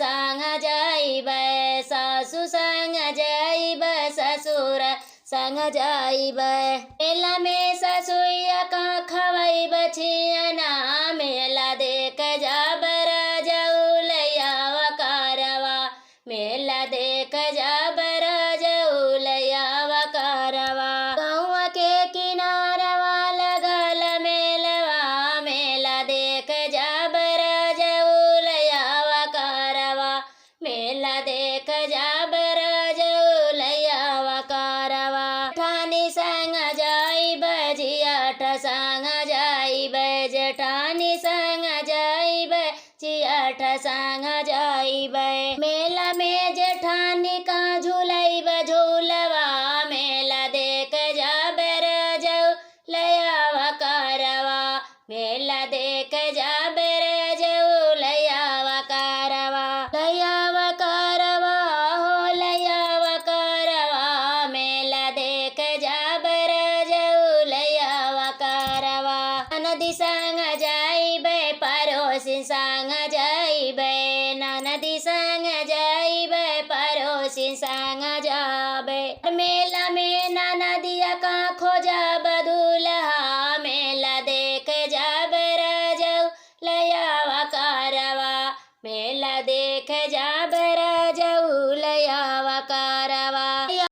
संग जाइबै, सासु संग जाइबै, ससुर संग जाइबै। मेला में ससुइया का खवैब छियना, मेला देख जाबर जौलैया कारवा, मेला देख जाबर जौलैया कारवा। गौआ के किनारवा लगल मेलवा, मेला देख जाबर जौलैया कारवा, मेला देख जाबर जौलैया कारवा। जेठानी संग जाइबै, जियाठ संग जाइबै, जेठानी संग जाइबै, जियाठ संग जाइबै। मेला में जेठानी का झूलैबै झूलवा, मेला देख जाबर जौलैया कारवा, मेला देख जाबर जौलैया कारवा। लैया कारवा हो लैया कारवा, मेला देख जाबर जौलैया कारवा। ननदी संग जाइबै, पड़ोसी संग जाइबै, ननदी संग जाइबै, पड़ोसी संग जाबै। मेला में ननदिया का खोजब दूल्हा, मेला देख जाबर जौलैया कारवा, मेला देख जाबर जौलैया कारवा।